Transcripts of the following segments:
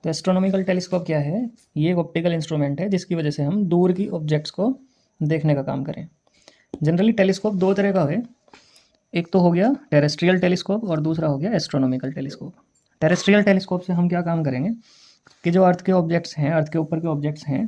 तो astronomical telescope क्या है? ये एक ऑप्टिकल इंस्ट्रूमेंट है जिसकी वजह से हम दूर की ऑब्जेक्ट्स को देखने का काम करें। जनरली टेलीस्कोप दो तरह का है, एक तो हो गया टेरेस्ट्रियल टेलीस्कोप और दूसरा हो गया एस्ट्रोनॉमिकल टेलीस्कोप। टेरेस्ट्रियल टेलीस्कोप से हम क्या काम करेंगे कि जो अर्थ के ऑब्जेक्ट्स हैं, अर्थ के ऊपर के ऑब्जेक्ट्स हैं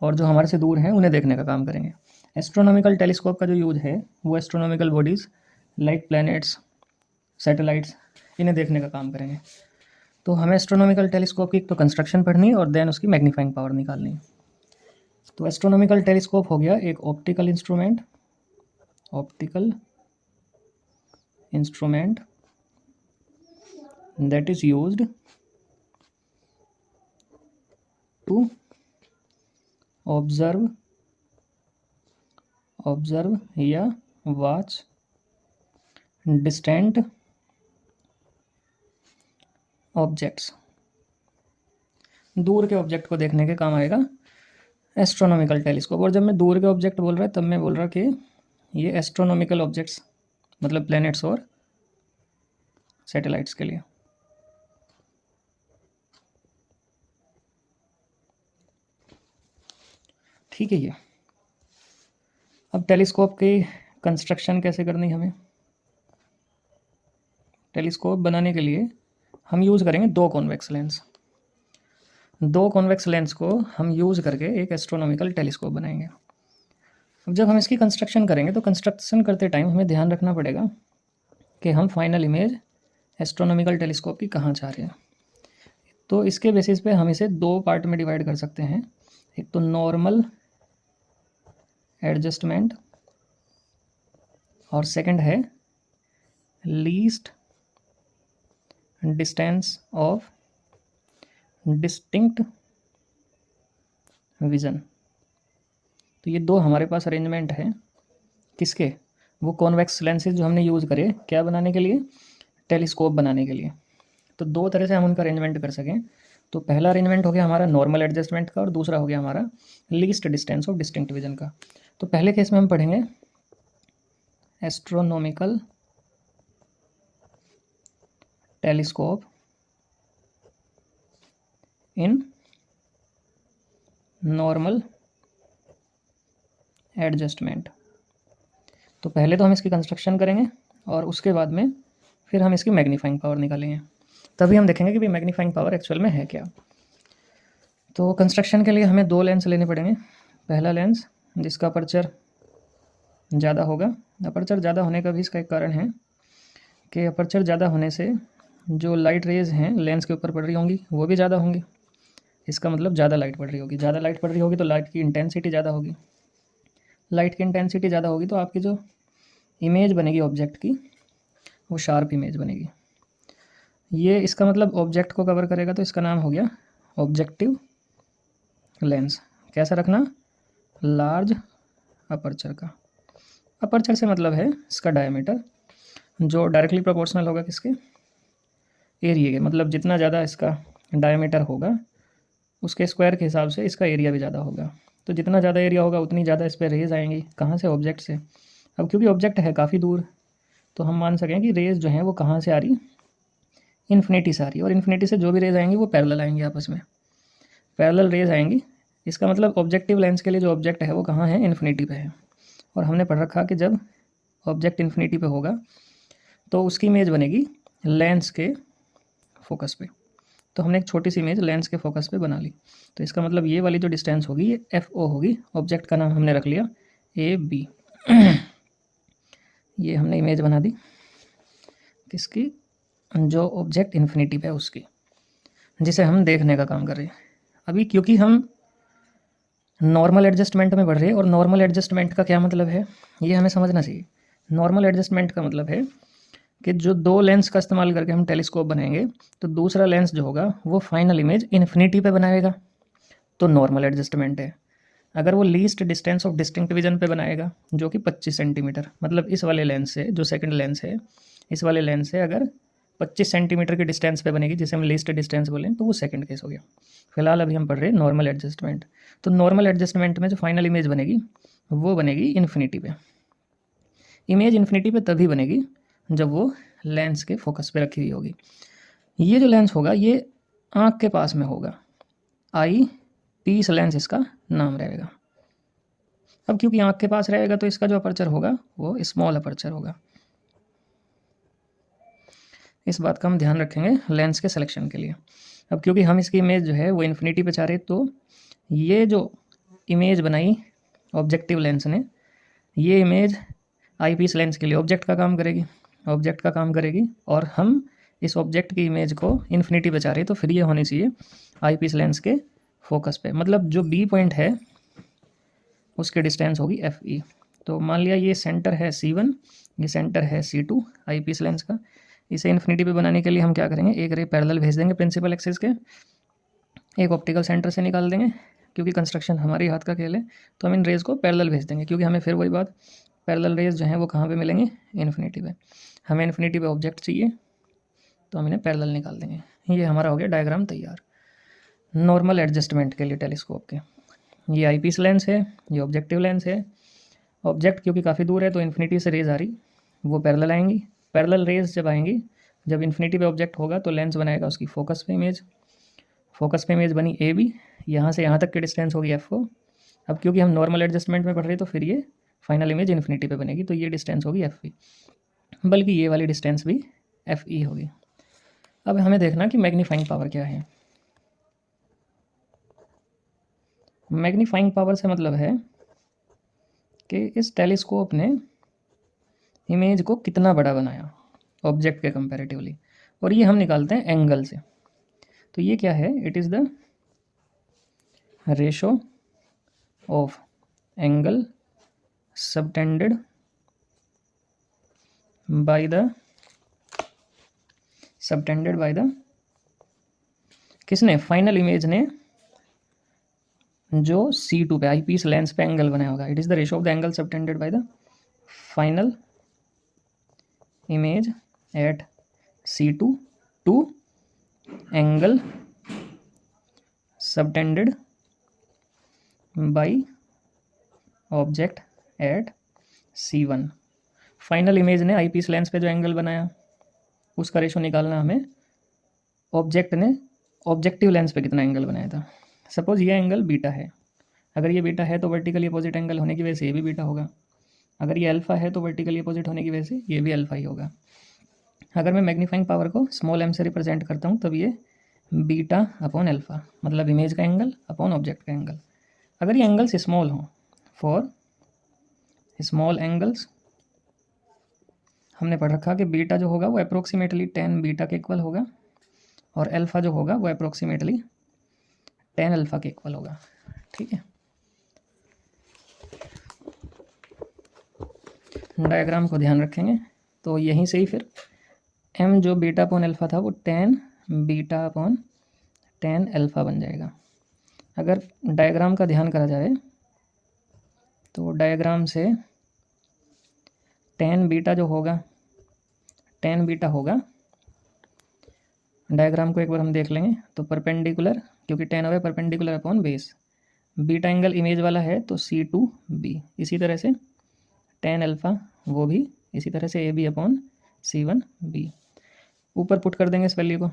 और जो हमारे से दूर हैं उन्हें देखने का काम करेंगे। एस्ट्रोनॉमिकल टेलीस्कोप का जो यूज है वो astronomical bodies like planets, satellites, इन्हें देखने का काम करेंगे। तो हमें एस्ट्रोनॉमिकल टेलीस्कोप की एक तो कंस्ट्रक्शन पढ़नी और देन उसकी मैग्नीफाइंग पावर निकालनी। तो एस्ट्रोनॉमिकल टेलीस्कोप हो गया एक optical instrument that is used to observe या watch distant ऑब्जेक्ट्स। दूर के ऑब्जेक्ट को देखने के काम आएगा एस्ट्रोनॉमिकल टेलीस्कोप। और जब मैं दूर के ऑब्जेक्ट बोल रहा तब मैं बोल रहा कि ये एस्ट्रोनॉमिकल ऑब्जेक्ट्स मतलब प्लैनेट्स और सैटेलाइट्स के लिए। ठीक है। ये अब टेलीस्कोप की कंस्ट्रक्शन कैसे करनी हमें? टेलीस्कोप बनाने के लिए हम यूज़ करेंगे दो कॉन्वेक्स लेंस को हम यूज़ करके एक एस्ट्रोनॉमिकल टेलीस्कोप बनाएंगे। अब जब हम इसकी कंस्ट्रक्शन करेंगे तो कंस्ट्रक्शन करते टाइम हमें ध्यान रखना पड़ेगा कि हम फाइनल इमेज एस्ट्रोनॉमिकल टेलीस्कोप की कहाँ चाह रहे हैं। तो इसके बेसिस पे हम इसे दो पार्ट में डिवाइड कर सकते हैं। एक तो नॉर्मल एडजस्टमेंट और सेकंड है least distance of distinct vision. तो ये दो हमारे पास अरेंजमेंट है किसके? वो कॉन्वेक्स लेंसेज जो हमने यूज़ करे क्या बनाने के लिए? टेलीस्कोप बनाने के लिए। तो दो तरह से हम उनका अरेंजमेंट कर सकें। तो पहला अरेंजमेंट हो गया हमारा नॉर्मल एडजस्टमेंट का और दूसरा हो गया हमारा least distance of distinct vision का। तो पहले केस में हम पढ़ेंगे astronomical telescope in normal adjustment. तो पहले तो हम इसकी कंस्ट्रक्शन करेंगे और उसके बाद में फिर हम इसकी मैग्नीफाइंग पावर निकालेंगे, तभी हम देखेंगे कि भाई मैग्नीफाइंग पावर एक्चुअल में है क्या। तो कंस्ट्रक्शन के लिए हमें दो लेंस लेने पड़ेंगे। पहला लेंस जिसका अपर्चर ज़्यादा होगा। अपर्चर ज़्यादा होने का भी इसका एक कारण है कि अपर्चर ज़्यादा होने से जो लाइट रेज़ हैं लेंस के ऊपर पड़ रही होंगी वो भी ज़्यादा होंगी। इसका मतलब ज़्यादा लाइट पड़ रही होगी। ज़्यादा लाइट पड़ रही होगी तो लाइट की इंटेंसिटी ज़्यादा होगी। लाइट की इंटेंसिटी ज़्यादा होगी तो आपकी जो इमेज बनेगी ऑब्जेक्ट की वो शार्प इमेज बनेगी। ये इसका मतलब ऑब्जेक्ट को कवर करेगा। तो इसका नाम हो गया ऑब्जेक्टिव लेंस। कैसा रखना? लार्ज अपर्चर का। अपर्चर से मतलब है इसका डायमीटर जो डायरेक्टली प्रोपोर्शनल होगा किसके? एरिया के। मतलब जितना ज़्यादा इसका डायमीटर होगा उसके स्क्वायर के हिसाब से इसका एरिया भी ज़्यादा होगा। तो जितना ज़्यादा एरिया होगा उतनी ज़्यादा इस पर रेज़ आएंगी। कहाँ से? ऑब्जेक्ट से। अब क्योंकि ऑब्जेक्ट है काफ़ी दूर तो हम मान सकें कि रेज़ जो हैं वो कहाँ से आ रही? इन्फिनिटी से आ रही है। और इन्फिनिटी से जो भी रेज़ आएंगी वो पैरेलल आएंगी, आपस में पैरेलल रेज़ आएंगी। इसका मतलब ऑब्जेक्टिव लेंस के लिए जो ऑब्जेक्ट है वो कहाँ है? इन्फिनिटी पे है। और हमने पढ़ रखा कि जब ऑब्जेक्ट इन्फिनिटी पे होगा तो उसकी इमेज बनेगी लेंस के फोकस पे। तो हमने एक छोटी सी इमेज लेंस के फोकस पे बना ली। तो इसका मतलब ये वाली जो डिस्टेंस होगी ये FO होगी। ऑब्जेक्ट का नाम हमने रख लिया AB। ये हमने इमेज बना दी किसकी? जो ऑब्जेक्ट इन्फिनिटी पे है उसकी, जिसे हम देखने का काम कर रहे हैं। अभी क्योंकि हम नॉर्मल एडजस्टमेंट में बढ़ रहे हैं और नॉर्मल एडजस्टमेंट का क्या मतलब है ये हमें समझना चाहिए। नॉर्मल एडजस्टमेंट का मतलब है कि जो दो लेंस का इस्तेमाल करके हम टेलीस्कोप बनाएंगे तो दूसरा लेंस जो होगा वो फाइनल इमेज इन्फिनिटी पे बनाएगा तो नॉर्मल एडजस्टमेंट है। अगर वो least distance of distinct vision पे बनाएगा जो कि 25 सेंटीमीटर, मतलब इस वाले लेंस से, जो सेकंड लेंस है, इस वाले लेंस से अगर 25 सेंटीमीटर की डिस्टेंस पे बनेगी जिसे हम लीस्ट डिस्टेंस बोलें तो वो सेकंड केस हो गया। फिलहाल अभी हम पढ़ रहे हैं नॉर्मल एडजस्टमेंट। तो नॉर्मल एडजस्टमेंट में जो फाइनल इमेज बनेगी वो बनेगी इन्फिनिटी पे। इमेज इन्फिनिटी पे तभी बनेगी जब वो लेंस के फोकस पे रखी हुई होगी। ये जो लेंस होगा ये आँख के पास में होगा, आई पीस लेंस इसका नाम रहेगा। अब क्योंकि आँख के पास रहेगा तो इसका जो अपर्चर होगा वो स्मॉल अपर्चर होगा। इस बात का हम ध्यान रखेंगे लेंस के सिलेक्शन के लिए। अब क्योंकि हम इसकी इमेज जो है वो इन्फिनिटी पे चाह रहे, तो ये जो इमेज बनाई ऑब्जेक्टिव लेंस ने, ये इमेज आई पीस लेंस के लिए ऑब्जेक्ट का काम करेगी, ऑब्जेक्ट का काम करेगी, और हम इस ऑब्जेक्ट की इमेज को इन्फिनिटी पे चाह रहे, तो फिर ये होनी चाहिए आई पीस लेंस के फोकस पे। मतलब जो बी पॉइंट है उसके डिस्टेंस होगी एफ ई। तो मान लिया ये सेंटर है C1, ये सेंटर है C2 आई पीस लेंस का। इसे इन्फिनिटी पे बनाने के लिए हम क्या करेंगे, एक रे पैरेलल भेज देंगे प्रिंसिपल एक्सिस के, एक ऑप्टिकल सेंटर से निकाल देंगे। क्योंकि कंस्ट्रक्शन हमारे हाथ का खेल है तो हम इन रेज़ को पैरेलल भेज देंगे, क्योंकि हमें फिर वही बात, पैरेलल रेज जो हैं वो कहाँ पे मिलेंगे, इन्फिनिटी पे। हमें इन्फिनिटी पे ऑब्जेक्ट चाहिए तो हम इन्हें पैरेलल निकाल देंगे। ये हमारा हो गया डायग्राम तैयार नॉर्मल एडजस्टमेंट के लिए टेलीस्कोप के। ये आई पीस लेंस है, ये ऑब्जेक्टिव लेंस है। ऑब्जेक्ट क्योंकि काफ़ी दूर है तो इन्फिनिटी से रेज आ रही, वो पैरेलल आएंगी। पैरेलल रेज जब आएंगी, जब इन्फिनिटी पे ऑब्जेक्ट होगा तो लेंस बनाएगा उसकी फोकस पे इमेज। फोकस पे इमेज बनी ए बी, यहाँ से यहाँ तक की डिस्टेंस होगी एफ ओ। अब क्योंकि हम नॉर्मल एडजस्टमेंट में पढ़ रहे तो फिर ये फाइनल इमेज इन्फिनिटी पे बनेगी, तो ये डिस्टेंस होगी एफ ई, बल्कि ये वाली डिस्टेंस भी एफ ई होगी। अब हमें देखना कि मैग्नीफाइंग पावर क्या है। मैग्नीफाइंग पावर से मतलब है कि इस टेलीस्कोप ने इमेज को कितना बड़ा बनाया ऑब्जेक्ट के कंपैरेटिवली, और ये हम निकालते हैं एंगल से। तो ये क्या है, it is the ratio of angle subtended by the किसने, फाइनल इमेज ने जो C2 पे आई पीस लेंस पे एंगल बनाया होगा। It is the ratio of the angle subtended by the final image at C2 to angle subtended by object at C1। Final image ने eyepiece lens पे जो angle बनाया उसका ratio निकालना हमें ऑब्जेक्ट ने ऑब्जेक्टिव लेंस पे कितना एंगल बनाया था। सपोज ये एंगल बीटा है, अगर ये बीटा है तो वर्टिकली अपोजिट एंगल होने की वजह से ये भी बीटा होगा। अगर ये अल्फ़ा है तो वर्टिकली अपोजिट होने की वजह से ये भी अल्फ़ा ही होगा। अगर मैं मैग्नीफाइंग पावर को स्मॉल m से रिप्रेजेंट करता हूँ तब ये बीटा अपॉन अल्फ़ा, मतलब इमेज का एंगल अपॉन ऑब्जेक्ट का एंगल। अगर ये एंगल्स स्मॉल हों, फॉर स्मॉल एंगल्स हमने पढ़ रखा कि बीटा जो होगा वो अप्रोक्सीमेटली 10 बीटा के इक्वल होगा, और अल्फ़ा जो होगा वो अप्रोक्सीमेटली 10 अल्फ़ा के इक्वल होगा। ठीक है, डायग्राम को ध्यान रखेंगे तो यहीं से ही फिर m जो बीटा अपॉन अल्फ़ा था वो 10 बीटा अपॉन 10 अल्फ़ा बन जाएगा। अगर डायग्राम का ध्यान करा जाए तो डायग्राम से 10 बीटा जो होगा, 10 बीटा होगा, डायग्राम को एक बार हम देख लेंगे तो परपेंडिकुलर, क्योंकि 10 हो गया perpendicular upon base, beta angle image वाला है तो C2B, इसी तरह से 10 अल्फ़ा वो भी इसी तरह से AB अपॉन C1B। ऊपर पुट कर देंगे इस वैल्यू को,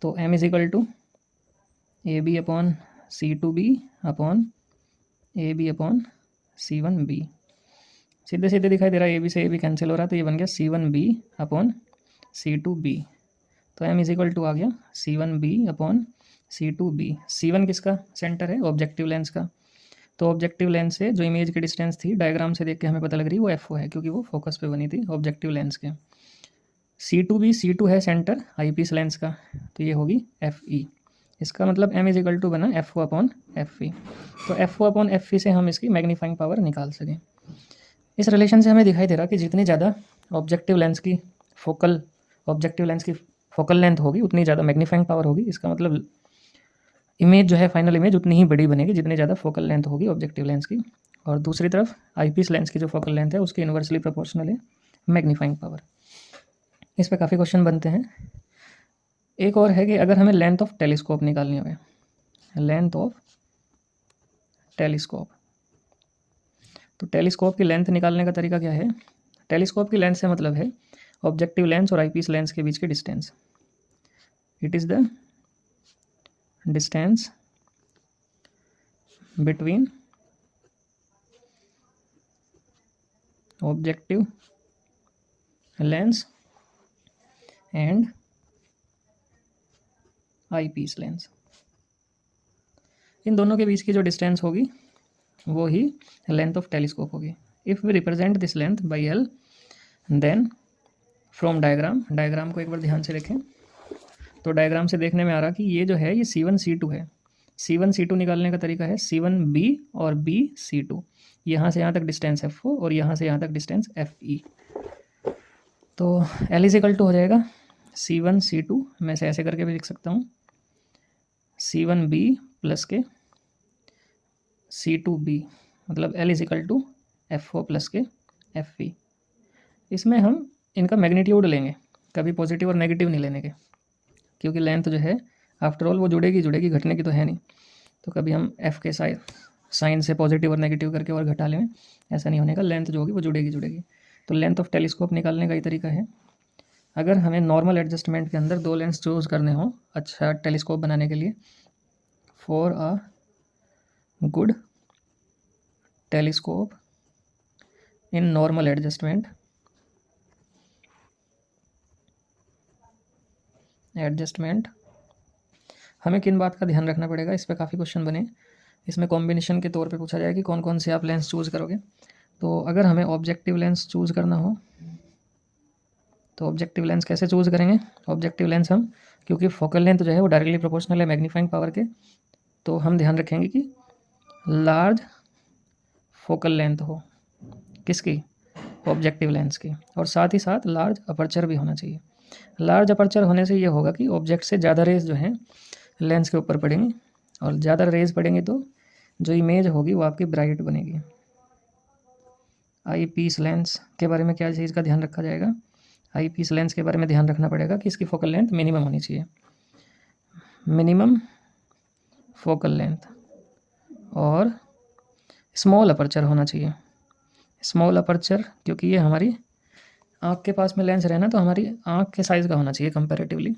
तो m is equal to AB upon C2B upon AB upon C1B। सीधे सीधे दिखाई दे रहा है, AB से AB कैंसिल हो रहा है तो ये बन गया C1B अपॉन C2B। तो m इज इक्वल टू आ गया C1B अपॉन C2B। C1 किसका सेंटर है, ऑब्जेक्टिव लेंस का, तो ऑब्जेक्टिव लेंस से जो इमेज की डिस्टेंस थी डायग्राम से देख के हमें पता लग रही है वो FO है, क्योंकि वो फोकस पे बनी थी ऑब्जेक्टिव लेंस के। C2B, C2 है सेंटर आई पीस लेंस का, तो ये होगी FE। इसका मतलब m इज इक्वल टू बना FO अपॉन FE। तो FO अपॉन FE से हम इसकी मैग्नीफाइंग पावर निकाल सकें। इस रिलेशन से हमें दिखाई दे रहा कि जितनी ज़्यादा ऑब्जेक्टिव लेंस की फोकल लेंथ होगी उतनी ज़्यादा मैग्नीफाइंग पावर होगी। इसका मतलब इमेज जो है फाइनल इमेज उतनी ही बड़ी बनेगी जितनी ज़्यादा फोकल लेंथ होगी ऑब्जेक्टिव लेंस की। और दूसरी तरफ आईपीस लेंस की जो फोकल लेंथ है उसके इन्वर्सली प्रोपोर्शनल है मैग्नीफाइंग पावर। इस पर काफ़ी क्वेश्चन बनते हैं। एक और है कि अगर हमें लेंथ ऑफ टेलीस्कोप निकालनी हो, लेंथ ऑफ टेलीस्कोप, तो टेलीस्कोप की लेंथ निकालने का तरीका क्या है। टेलीस्कोप की लेंथ से मतलब है ऑब्जेक्टिव लेंस और आईपीस लेंस के बीच की distance. It is the distance between objective lens and eyepiece lens. इन दोनों के बीच की जो डिस्टेंस होगी वो ही लेंथ ऑफ टेलीस्कोप होगी। If we represent this length by L, then from diagram को एक बार ध्यान से देखें। तो डायग्राम से देखने में आ रहा कि ये जो है ये C1 C2 है। C1 C2 निकालने का तरीका है C1B और B C2। यहाँ से यहाँ तक डिस्टेंस FO और यहाँ से यहाँ तक डिस्टेंस FE। तो L इज इक्वल टू हो जाएगा C1 C2, मैं से ऐसे करके भी लिख सकता हूँ, C1B प्लस के C2B, मतलब L is equal to FO plus के FE। इसमें हम इनका मैग्नीट्यूड लेंगे, कभी पॉजिटिव और नेगेटिव नहीं लेने के, क्योंकि लेंथ जो है आफ्टर ऑल वो जुड़ेगी, घटने की तो है नहीं। तो कभी हम F के साइन से पॉजिटिव और नेगेटिव करके और घटा लें, ऐसा नहीं होने का। लेंथ जो होगी वो जुड़ेगी। तो लेंथ ऑफ टेलीस्कोप निकालने का ही तरीका है। अगर हमें नॉर्मल एडजस्टमेंट के अंदर 2 लेंस चूज़ करने हो अच्छा टेलीस्कोप बनाने के लिए, for a good telescope in normal adjustment, हमें किन बात का ध्यान रखना पड़ेगा, इस पर काफ़ी क्वेश्चन बने। इसमें कॉम्बिनेशन के तौर पे पूछा जाए कि कौन कौन से आप लेंस चूज़ करोगे। तो अगर हमें ऑब्जेक्टिव लेंस चूज़ करना हो तो ऑब्जेक्टिव लेंस कैसे चूज़ करेंगे? ऑब्जेक्टिव लेंस हम, क्योंकि फोकल लेंथ जो है वो डायरेक्टली प्रोपोर्शनल है मैग्नीफाइंग पावर के, तो हम ध्यान रखेंगे कि लार्ज फोकल लेंथ हो, किसकी? ऑब्जेक्टिव लेंस की, और साथ ही साथ लार्ज अपर्चर भी होना चाहिए। लार्ज अपर्चर होने से ये होगा कि ऑब्जेक्ट से ज़्यादा रेज जो है लेंस के ऊपर पड़ेंगी, और ज़्यादा रेज पड़ेंगी तो जो इमेज होगी वो आपकी ब्राइट बनेगी। आई पीस लेंस के बारे में क्या चीज़ का ध्यान रखा जाएगा? आई पीस लेंस के बारे में ध्यान रखना पड़ेगा कि इसकी फोकल लेंथ मिनिमम होनी चाहिए, मिनिमम फोकल लेंथ, और स्मॉल अपर्चर होना चाहिए। स्मॉल अपर्चर क्योंकि ये हमारी आँख के पास में लेंस रहना, तो हमारी आँख के साइज़ का होना चाहिए कंपैरेटिवली।